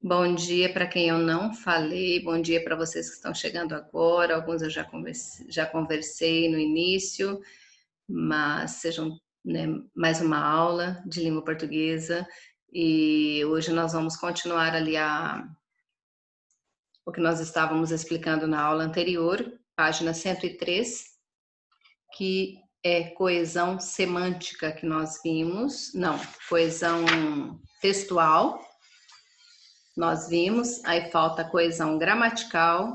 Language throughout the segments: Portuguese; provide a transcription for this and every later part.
Bom dia para quem eu não falei, bom dia para vocês que estão chegando agora, alguns eu já conversei no início, mas sejam, né, mais uma aula de língua portuguesa, e hoje nós vamos continuar ali o que nós estávamos explicando na aula anterior, página 103, que é coesão semântica que nós vimos, não, coesão textual, nós vimos, aí falta a coesão gramatical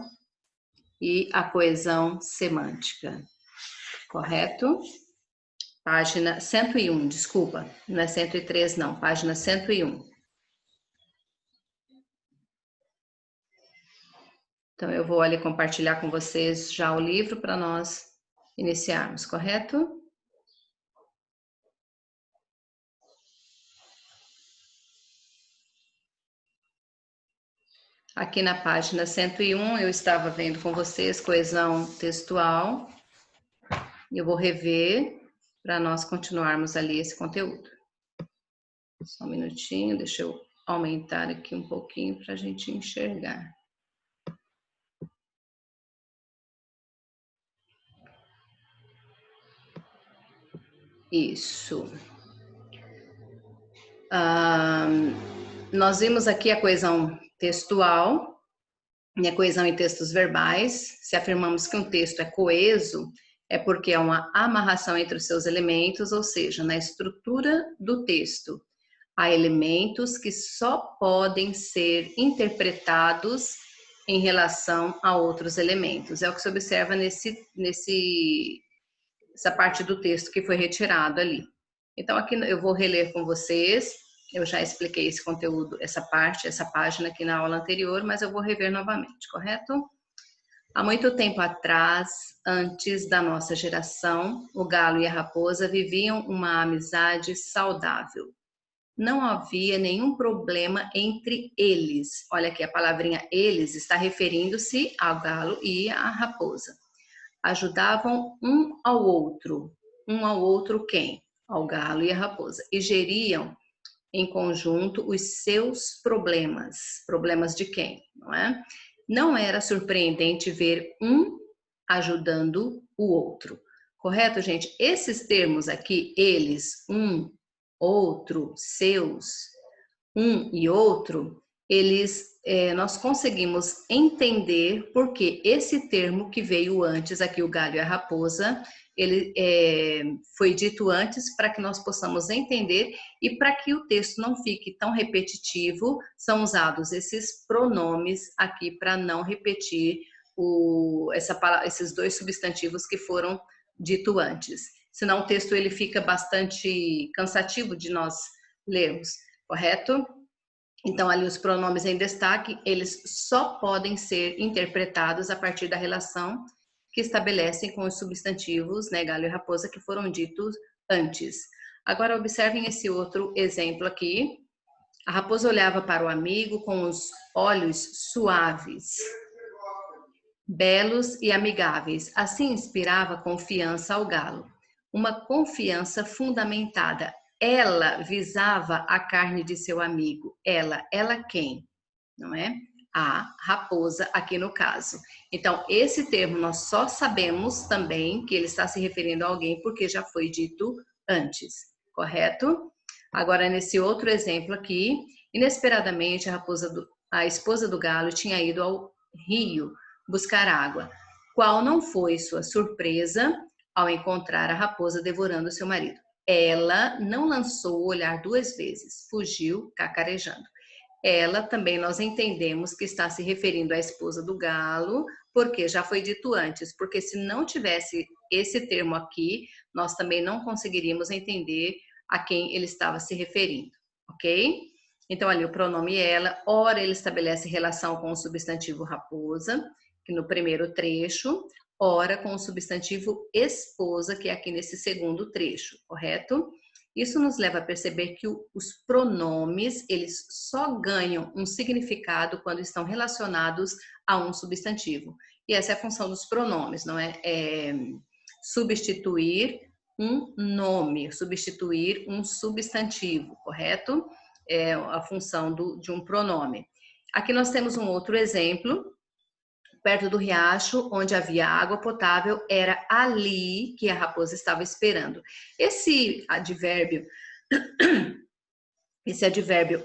e a coesão semântica, correto? Página 101, desculpa, não é 103 não, página 101. Então eu vou ali compartilhar com vocês já o livro para nós iniciarmos, correto? Aqui na página 101 eu estava vendo com vocês coesão textual. Eu vou rever para nós continuarmos ali esse conteúdo. Só um minutinho, deixa eu aumentar aqui um pouquinho para a gente enxergar. Isso. Nós vimos aqui a coesão textual e a coesão em textos verbais. Se afirmamos que um texto é coeso, é porque é uma amarração entre os seus elementos, ou seja, na estrutura do texto. Há elementos que só podem ser interpretados em relação a outros elementos. É o que se observa essa parte do texto que foi retirado ali. Então, aqui eu vou reler com vocês. Eu já expliquei esse conteúdo, essa página aqui na aula anterior, mas eu vou rever novamente, correto? Há muito tempo atrás, antes da nossa geração, o galo e a raposa viviam uma amizade saudável. Não havia nenhum problema entre eles. Olha aqui, a palavrinha eles está referindo-se ao galo e à raposa. Ajudavam um ao outro quem? Ao galo e à raposa, e geriam em conjunto os seus problemas. Problemas de quem, não é? Não era surpreendente ver um ajudando o outro. Correto, gente? Esses termos aqui, eles, um, outro, seus, um e outro, nós conseguimos entender porque esse termo que veio antes, aqui o galho e a raposa, ele foi dito antes para que nós possamos entender e para que o texto não fique tão repetitivo, são usados esses pronomes aqui para não repetir esses dois substantivos que foram dito antes. Senão o texto ele fica bastante cansativo de nós lermos, correto? Então, ali os pronomes em destaque, eles só podem ser interpretados a partir da relação que estabelecem com os substantivos, né, galho e raposa, que foram ditos antes. Agora, observem esse outro exemplo aqui. A raposa olhava para o amigo com os olhos suaves, belos e amigáveis. Assim inspirava confiança ao galo. Uma confiança fundamentada. Ela visava a carne de seu amigo. Ela quem? Não é? A raposa aqui no caso. Então, esse termo nós só sabemos também que ele está se referindo a alguém porque já foi dito antes, correto? Agora, nesse outro exemplo aqui, inesperadamente a esposa do galo tinha ido ao rio buscar água. Qual não foi sua surpresa ao encontrar a raposa devorando seu marido? Ela não lançou o olhar duas vezes, fugiu cacarejando. Ela também nós entendemos que está se referindo à esposa do galo, porque já foi dito antes, porque se não tivesse esse termo aqui, nós também não conseguiríamos entender a quem ele estava se referindo, ok? Então ali o pronome ela, ora ele estabelece relação com o substantivo raposa, que no primeiro trecho, ora com o substantivo esposa, que é aqui nesse segundo trecho, correto? Isso nos leva a perceber que os pronomes, eles só ganham um significado quando estão relacionados a um substantivo. E essa é a função dos pronomes, não é? Substituir um nome, substituir um substantivo, correto? É a função de um pronome. Aqui nós temos um outro exemplo. Perto do riacho, onde havia água potável, era ali que a raposa estava esperando. Esse advérbio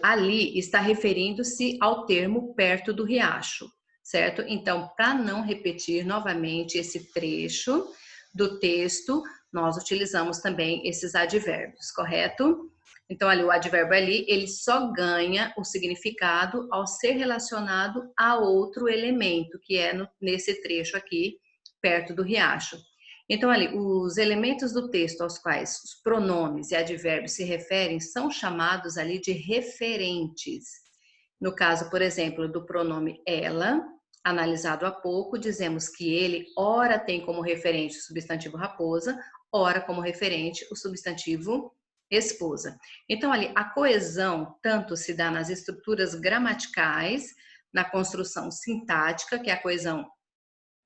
ali está referindo-se ao termo perto do riacho, certo? Então, para não repetir novamente esse trecho do texto, nós utilizamos também esses advérbios, correto? Então, ali o advérbio ali, ele só ganha o significado ao ser relacionado a outro elemento, que é nesse trecho aqui, perto do riacho. Então, ali, os elementos do texto aos quais os pronomes e advérbios se referem são chamados ali de referentes. No caso, por exemplo, do pronome ela, analisado há pouco, dizemos que ele ora tem como referente o substantivo raposa, ora como referente o substantivo esposa. Então, ali, a coesão tanto se dá nas estruturas gramaticais, na construção sintática, que é a coesão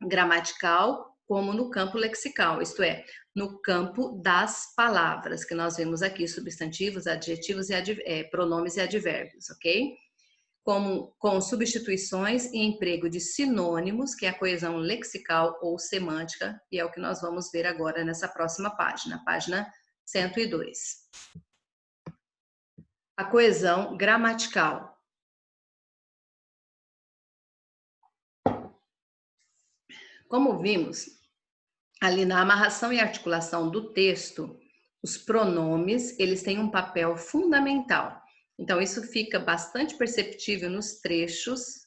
gramatical, como no campo lexical, isto é, no campo das palavras, que nós vemos aqui, substantivos, adjetivos, pronomes e advérbios, ok? Como com substituições e emprego de sinônimos, que é a coesão lexical ou semântica, e é o que nós vamos ver agora nessa próxima página, página 102. A coesão gramatical. Como vimos, ali na amarração e articulação do texto, os pronomes, eles têm um papel fundamental. Então, isso fica bastante perceptível nos trechos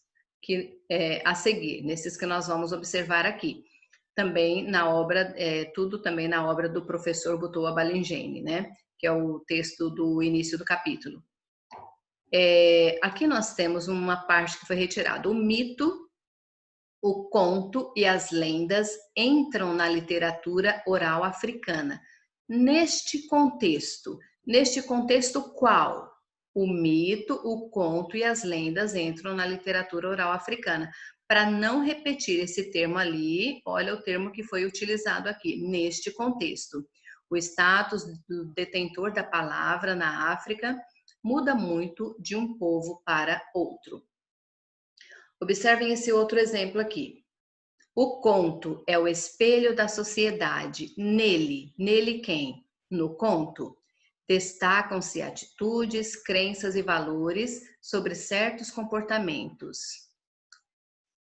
a seguir, nesses que nós vamos observar aqui. Também na obra, tudo também na obra do professor Butoa-Balingene, né? Que é o texto do início do capítulo. Aqui nós temos uma parte que foi retirada. O mito, o conto e as lendas entram na literatura oral africana. Neste contexto qual? O mito, o conto e as lendas entram na literatura oral africana. Para não repetir esse termo ali, olha o termo que foi utilizado aqui, neste contexto. O status do detentor da palavra na África muda muito de um povo para outro. Observem esse outro exemplo aqui. O conto é o espelho da sociedade. Nele quem? No conto, destacam-se atitudes, crenças e valores sobre certos comportamentos.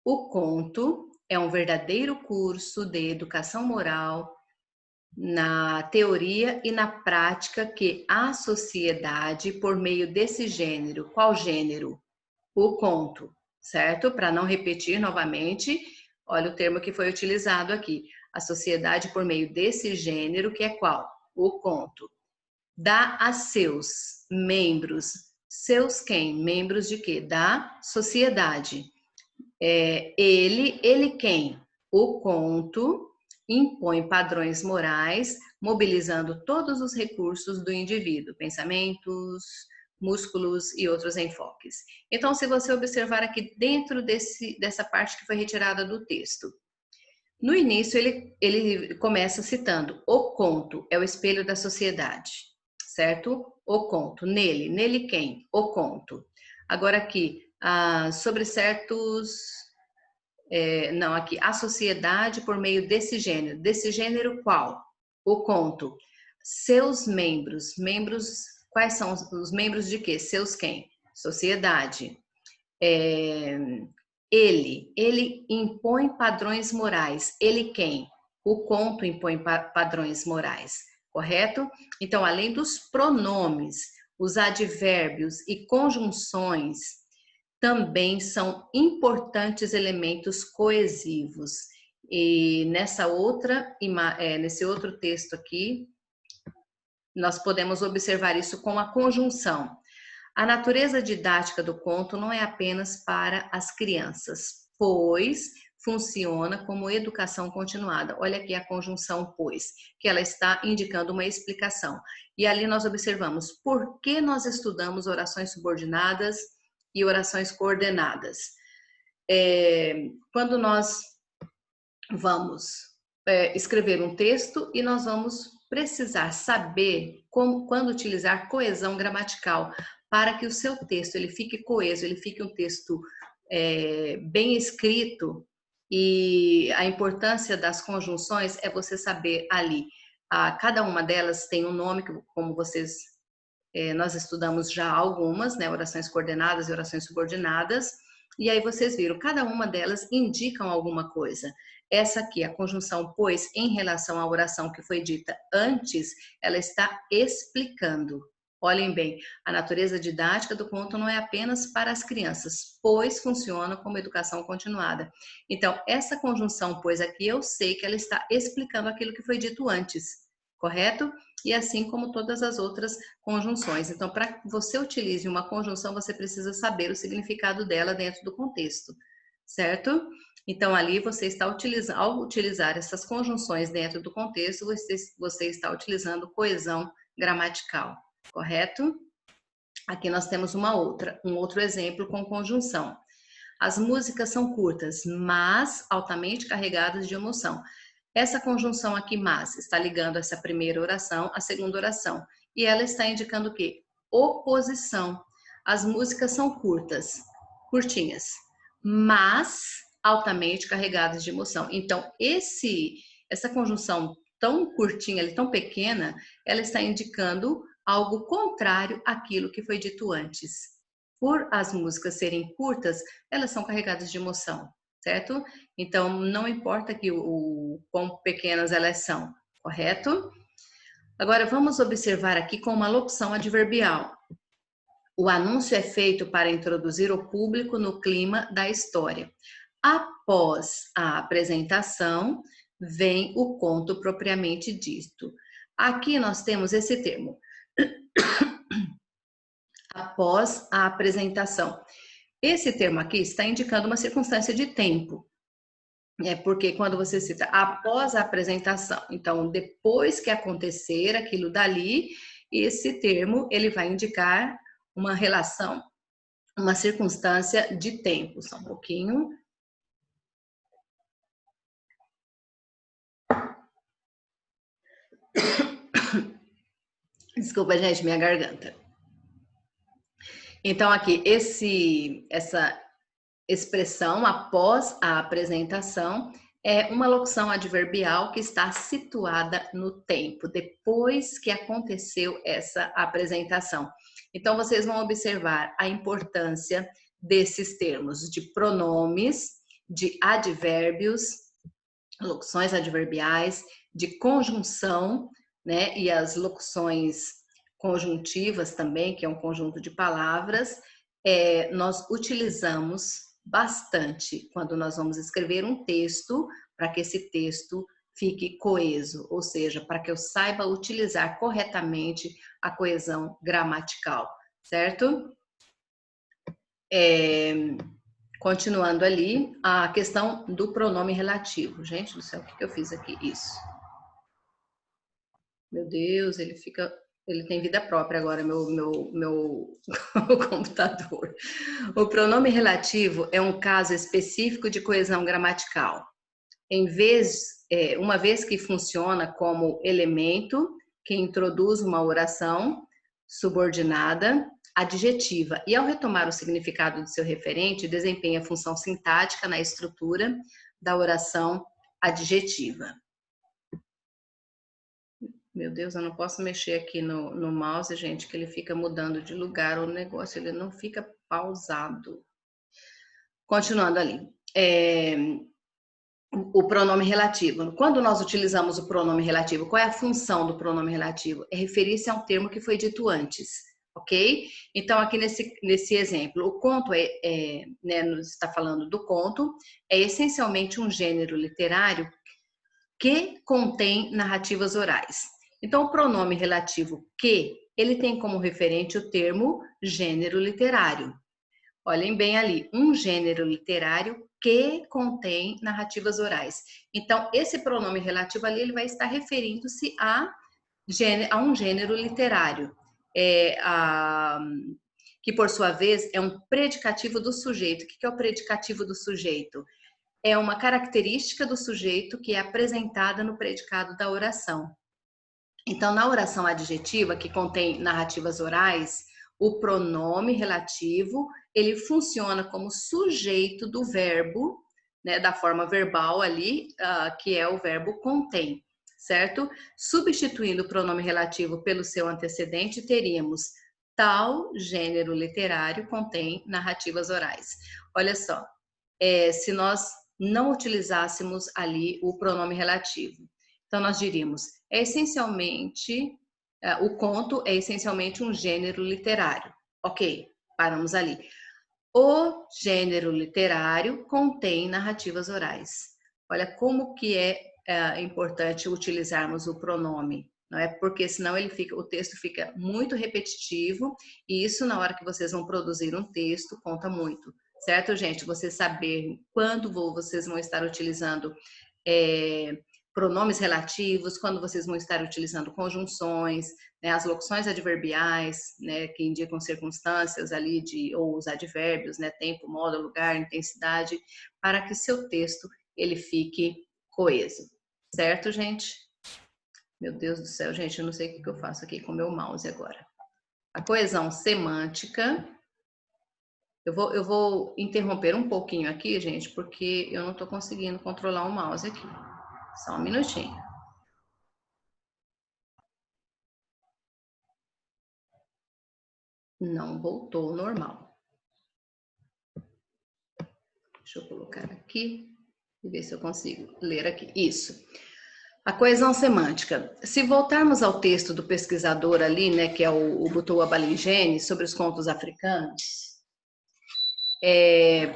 O conto é um verdadeiro curso de educação moral na teoria e na prática que a sociedade, por meio desse gênero, qual gênero? O conto, certo? Para não repetir novamente, olha o termo que foi utilizado aqui. A sociedade, por meio desse gênero, que é qual? O conto. Dá a seus membros. Seus quem? Membros de quê? Da sociedade. Ele quem? O conto impõe padrões morais, mobilizando todos os recursos do indivíduo, pensamentos, músculos e outros enfoques. Então, se você observar aqui dentro dessa parte que foi retirada do texto, no início ele começa citando: o conto é o espelho da sociedade, certo? O conto, nele quem? O conto. Agora aqui, sobre certos... não, aqui, a sociedade por meio desse gênero qual? O conto. Seus membros, quais são os membros de quê? Seus quem? Sociedade. Ele impõe padrões morais. Ele quem? O conto impõe padrões morais, correto? Então, além dos pronomes, os advérbios e conjunções também são importantes elementos coesivos. E nesse outro texto aqui, nós podemos observar isso com a conjunção. A natureza didática do conto não é apenas para as crianças, pois funciona como educação continuada. Olha aqui a conjunção pois, que ela está indicando uma explicação. E ali nós observamos por que nós estudamos orações subordinadas e orações coordenadas. Quando nós vamos escrever um texto e nós vamos precisar saber quando utilizar coesão gramatical para que o seu texto ele fique coeso, ele fique um texto bem escrito, e a importância das conjunções é você saber ali, cada uma delas tem um nome, como vocês, nós estudamos já algumas, né, orações coordenadas e orações subordinadas, e aí vocês viram, cada uma delas indicam alguma coisa. Essa aqui, a conjunção pois, em relação à oração que foi dita antes, ela está explicando. Olhem bem, a natureza didática do conto não é apenas para as crianças, pois funciona como educação continuada. Então, essa conjunção pois aqui, eu sei que ela está explicando aquilo que foi dito antes, correto? E assim como todas as outras conjunções. Então, para que você utilize uma conjunção, você precisa saber o significado dela dentro do contexto, certo? Então, ali você está utilizando, ao utilizar essas conjunções dentro do contexto, você está utilizando coesão gramatical, correto? Aqui nós temos um outro exemplo com conjunção. As músicas são curtas, mas altamente carregadas de emoção. Essa conjunção aqui, mas, está ligando essa primeira oração à segunda oração. E ela está indicando o quê? Oposição. As músicas são curtas, curtinhas, mas altamente carregadas de emoção. Então, essa conjunção tão curtinha, tão pequena, ela está indicando algo contrário àquilo que foi dito antes. Por as músicas serem curtas, elas são carregadas de emoção, certo? Então, não importa o quão pequenas elas são, correto? Agora, vamos observar aqui com uma locução adverbial. O anúncio é feito para introduzir o público no clima da história. Após a apresentação, vem o conto propriamente dito. Aqui nós temos esse termo. Após a apresentação. Esse termo aqui está indicando uma circunstância de tempo. Porque quando você cita após a apresentação, então depois que acontecer aquilo dali, esse termo ele vai indicar uma relação, uma circunstância de tempo. Só um pouquinho. Desculpa, gente, minha garganta. Então aqui, essa expressão após a apresentação é uma locução adverbial que está situada no tempo, depois que aconteceu essa apresentação. Então, vocês vão observar a importância desses termos de pronomes, de advérbios, locuções adverbiais, de conjunção, né? E as locuções conjuntivas também, que é um conjunto de palavras, nós utilizamos bastante quando nós vamos escrever um texto, para que esse texto fique coeso, ou seja, para que eu saiba utilizar corretamente a coesão gramatical, certo? Continuando ali, a questão do pronome relativo. Gente do céu, o que eu fiz aqui? Isso. Meu Deus, ele tem vida própria agora, meu computador. O pronome relativo é um caso específico de coesão gramatical. Uma vez que funciona como elemento que introduz uma oração subordinada, adjetiva, e ao retomar o significado do seu referente, desempenha função sintática na estrutura da oração adjetiva. Meu Deus, eu não posso mexer aqui no mouse, gente, que ele fica mudando de lugar, o negócio ele não fica pausado. Continuando ali. O pronome relativo. Quando nós utilizamos o pronome relativo, qual é a função do pronome relativo? É referir-se a um termo que foi dito antes, ok? Então, aqui nesse exemplo, o conto nos está falando do conto, é essencialmente um gênero literário que contém narrativas orais. Então, o pronome relativo que, ele tem como referente o termo gênero literário. Olhem bem ali, um gênero literário que contém narrativas orais. Então, esse pronome relativo ali, ele vai estar referindo-se a um gênero literário, que por sua vez é um predicativo do sujeito. O que é o predicativo do sujeito? É uma característica do sujeito que é apresentada no predicado da oração. Então, na oração adjetiva, que contém narrativas orais, o pronome relativo ele funciona como sujeito do verbo, né, da forma verbal ali, que é o verbo contém, certo? Substituindo o pronome relativo pelo seu antecedente, teríamos tal gênero literário contém narrativas orais. Olha só, se nós não utilizássemos ali o pronome relativo. Então, nós diríamos, o conto é essencialmente um gênero literário. Ok, paramos ali. O gênero literário contém narrativas orais. Olha como que é importante utilizarmos o pronome, não é? Porque senão o texto fica muito repetitivo e isso na hora que vocês vão produzir um texto conta muito, certo, gente? Vocês saberem quando vocês vão estar utilizando pronomes relativos, quando vocês vão estar utilizando conjunções, né, as locuções adverbiais, né, que indicam circunstâncias ali ou os advérbios, né, tempo, modo, lugar, intensidade, para que seu texto ele fique coeso, certo, gente? Meu Deus do céu, gente, eu não sei o que eu faço aqui com o meu mouse agora. A coesão semântica. Eu vou interromper um pouquinho aqui, gente, porque eu não estou conseguindo controlar o mouse aqui. Só um minutinho. Não voltou ao normal. Deixa eu colocar aqui e ver se eu consigo ler aqui. Isso. A coesão semântica. Se voltarmos ao texto do pesquisador ali, né, que é o Butoa Balingene, sobre os contos africanos,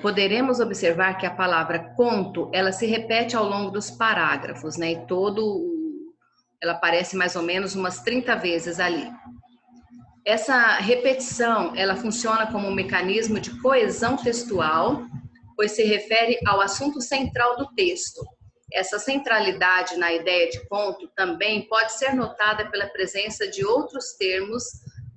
poderemos observar que a palavra conto, ela se repete ao longo dos parágrafos, né, e ela aparece mais ou menos umas 30 vezes ali. Essa repetição, ela funciona como um mecanismo de coesão textual, pois se refere ao assunto central do texto. Essa centralidade na ideia de conto também pode ser notada pela presença de outros termos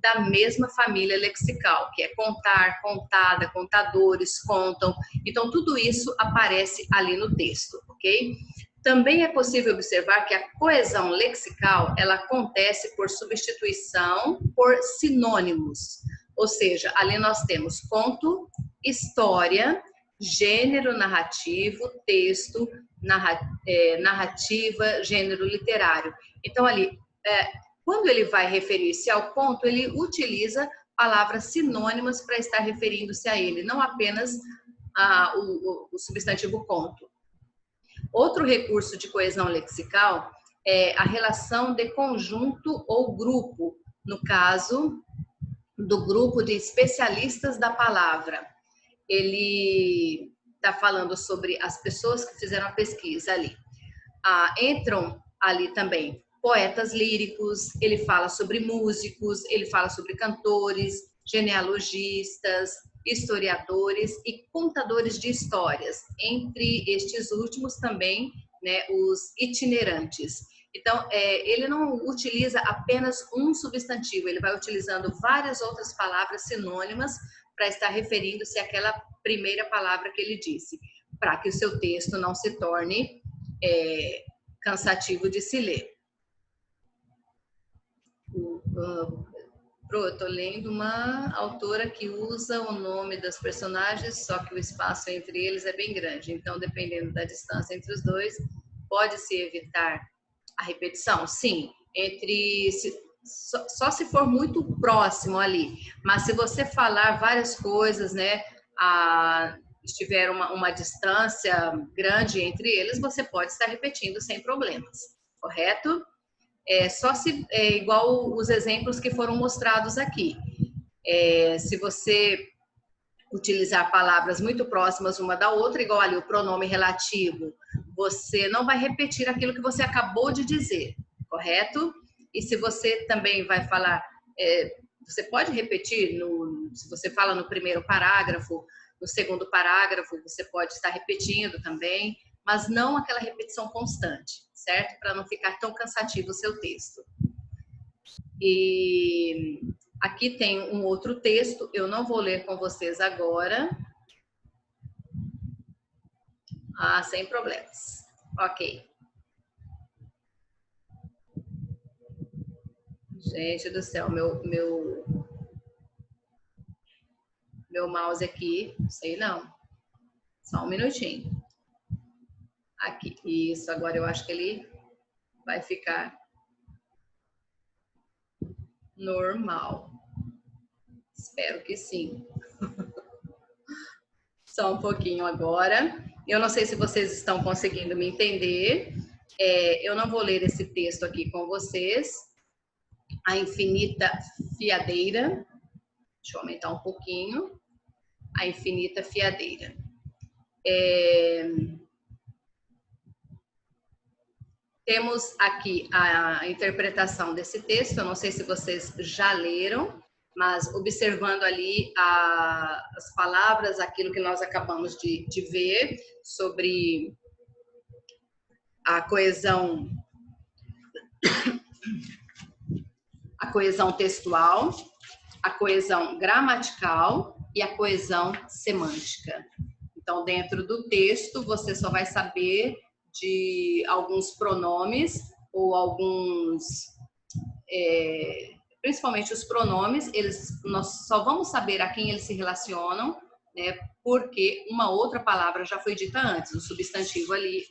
da mesma família lexical, que é contar, contada, contadores, contam. Então, tudo isso aparece ali no texto, ok? Também é possível observar que a coesão lexical, ela acontece por substituição por sinônimos. Ou seja, ali nós temos conto, história, gênero narrativo, texto, narrativa, gênero literário. Então, ali, quando ele vai referir-se ao conto, ele utiliza palavras sinônimas para estar referindo-se a ele, não apenas o substantivo conto. Outro recurso de coesão lexical é a relação de conjunto ou grupo, no caso do grupo de especialistas da palavra. Ele está falando sobre as pessoas que fizeram a pesquisa ali. Entram ali também poetas líricos, ele fala sobre músicos, ele fala sobre cantores, genealogistas, historiadores e contadores de histórias. Entre estes últimos também, né, os itinerantes. Então, ele não utiliza apenas um substantivo, ele vai utilizando várias outras palavras sinônimas para estar referindo-se àquela primeira palavra que ele disse, para que o seu texto não se torne cansativo de se ler. Eu estou lendo uma autora que usa o nome dos personagens, só que o espaço entre eles é bem grande. Então, dependendo da distância entre os dois, pode-se evitar a repetição? Sim, só se for muito próximo ali. Mas se você falar várias coisas, né, estiver uma distância grande entre eles, você pode estar repetindo sem problemas, correto? Igual os exemplos que foram mostrados aqui. Se você utilizar palavras muito próximas uma da outra, igual ali o pronome relativo, você não vai repetir aquilo que você acabou de dizer, correto? E se você também vai falar, você pode repetir, se você fala no primeiro parágrafo, no segundo parágrafo, você pode estar repetindo também, mas não aquela repetição constante, certo? Para não ficar tão cansativo o seu texto. E aqui tem um outro texto, eu não vou ler com vocês agora. Sem problemas. Ok. Gente do céu, meu Meu mouse aqui, não sei não. Só um minutinho. Aqui, isso, agora eu acho que ele vai ficar normal. Espero que sim. Só um pouquinho agora. Eu não sei se vocês estão conseguindo me entender. Eu não vou ler esse texto aqui com vocês. A infinita fiadeira. Deixa eu aumentar um pouquinho. A infinita fiadeira. Temos aqui a interpretação desse texto. Eu não sei se vocês já leram, mas observando ali as palavras, aquilo que nós acabamos de ver sobre a coesão textual, a coesão gramatical e a coesão semântica. Então, dentro do texto, você só vai saber de alguns pronomes ou alguns, principalmente os pronomes, nós só vamos saber a quem eles se relacionam, né, porque uma outra palavra já foi dita antes, o substantivo ali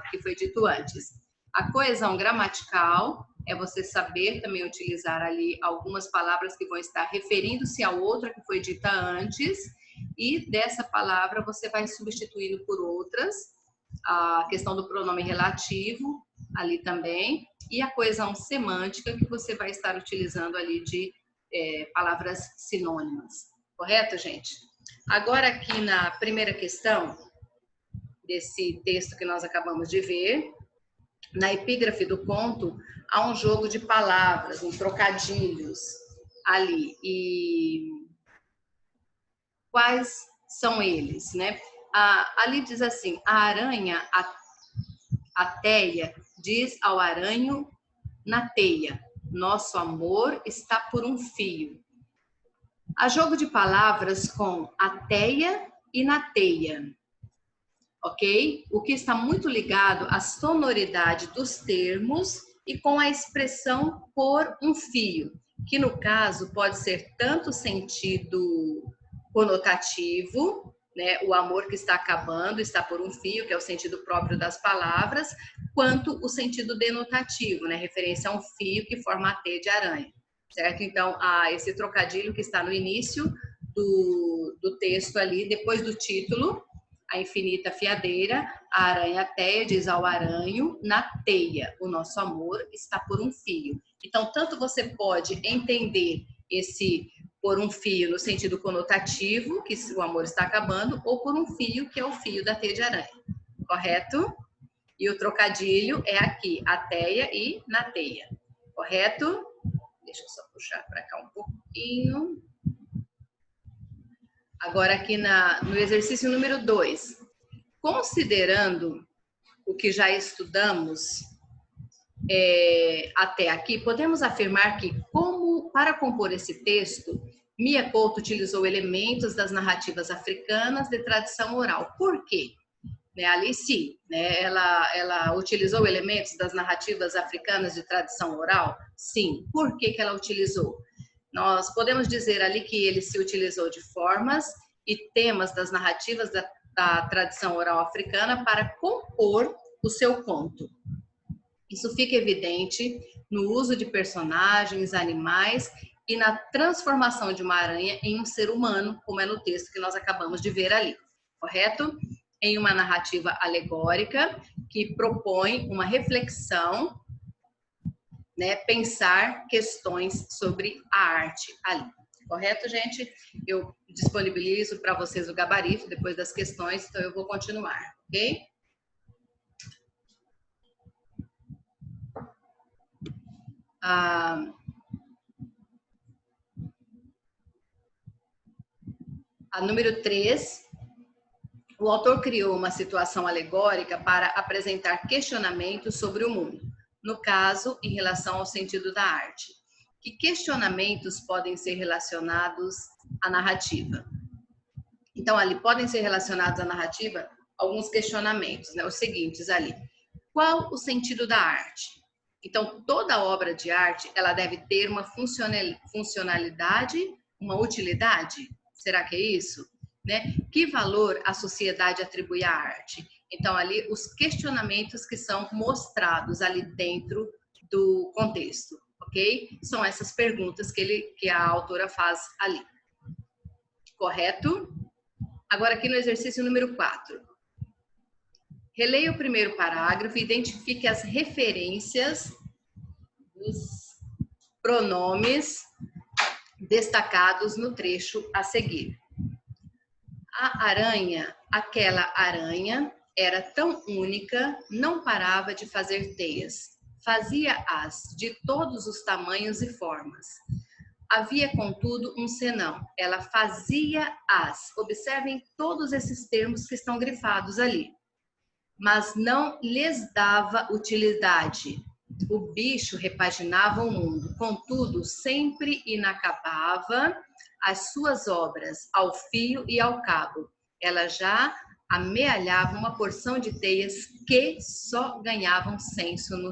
que foi dito antes. A coesão gramatical é você saber também utilizar ali algumas palavras que vão estar referindo-se a outra que foi dita antes, e dessa palavra você vai substituindo por outras, a questão do pronome relativo ali também, e a coesão semântica que você vai estar utilizando ali de palavras sinônimas. Correto, gente? Agora aqui na primeira questão desse texto que nós acabamos de ver, na epígrafe do conto, há um jogo de palavras, trocadilhos ali. E quais são eles, né? Ali diz assim, a aranha, a teia, diz ao aranho na teia, nosso amor está por um fio. Há jogo de palavras com a teia e na teia, ok? O que está muito ligado à sonoridade dos termos e com a expressão por um fio, que no caso pode ser tanto sentido conotativo, né? O amor que está acabando está por um fio, que é o sentido próprio das palavras, quanto o sentido denotativo, né? Referência a um fio que forma a teia de aranha, certo? Então, esse trocadilho que está no início do texto ali, depois do título, a infinita fiadeira, a aranha teia diz ao aranho na teia, o nosso amor está por um fio. Então, tanto você pode entender esse por um fio no sentido conotativo, que o amor está acabando, ou por um fio, que é o fio da teia de aranha. Correto? E o trocadilho é aqui, a teia e na teia. Correto? Deixa eu só puxar para cá um pouquinho. Agora aqui no exercício número 2. Considerando o que já estudamos até aqui, podemos afirmar que, para compor esse texto, Mia Couto utilizou elementos das narrativas africanas de tradição oral. Por quê? Ali sim, né? Ela utilizou elementos das narrativas africanas de tradição oral? Sim. Por que ela utilizou? Nós podemos dizer ali que ele se utilizou de formas e temas das narrativas da tradição oral africana para compor o seu conto. Isso fica evidente no uso de personagens, animais e na transformação de uma aranha em um ser humano, como é no texto que nós acabamos de ver ali, correto? Em uma narrativa alegórica que propõe uma reflexão, né, pensar questões sobre a arte ali. Correto, gente? Eu disponibilizo para vocês o gabarito depois das questões, então eu vou continuar, ok? A número 3, o autor criou uma situação alegórica para apresentar questionamentos sobre o mundo, no caso, em relação ao sentido da arte. Que questionamentos podem ser relacionados à narrativa? Então, ali podem ser relacionados à narrativa alguns questionamentos, né? Os seguintes ali. Qual o sentido da arte? Então, toda obra de arte, ela deve ter uma funcionalidade, uma utilidade? Será que é isso? Né? Que valor a sociedade atribui à arte? Então, ali, os questionamentos que são mostrados ali dentro do contexto, ok? São essas perguntas que a autora faz ali. Correto? Agora, aqui no exercício número 4. Releia o primeiro parágrafo e identifique as referências dos pronomes destacados no trecho a seguir. A aranha, aquela aranha, era tão única, não parava de fazer teias. Fazia-as de todos os tamanhos e formas. Havia, contudo, um senão. Ela fazia-as. Observem todos esses termos que estão grifados ali. Mas não lhes dava utilidade. O bicho repaginava o mundo. Contudo, sempre inacabava as suas obras, ao fio e ao cabo. Ela já amealhava uma porção de teias que só ganhavam senso no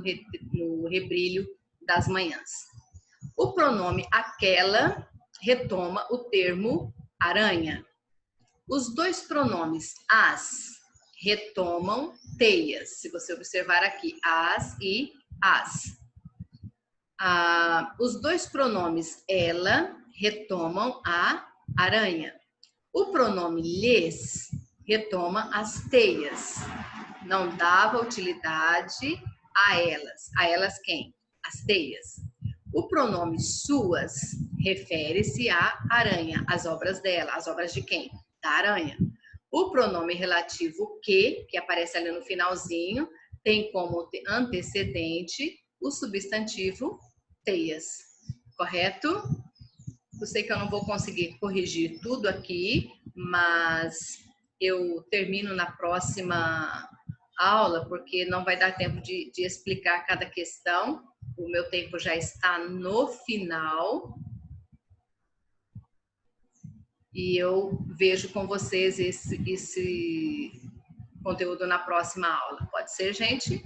rebrilho das manhãs. O pronome aquela retoma o termo aranha. Os dois pronomes as retomam teias, se você observar aqui, as e as. Os dois pronomes ela retomam a aranha. O pronome lhes retoma as teias. Não dava utilidade a elas. A elas quem? As teias. O pronome suas refere-se à aranha, às obras dela. As obras de quem? Da aranha. O pronome relativo que aparece ali no finalzinho, tem como antecedente o substantivo teias. Correto? Eu sei que eu não vou conseguir corrigir tudo aqui, mas eu termino na próxima aula, porque não vai dar tempo de explicar cada questão. O meu tempo já está no final. E eu vejo com vocês esse conteúdo na próxima aula. Pode ser, gente?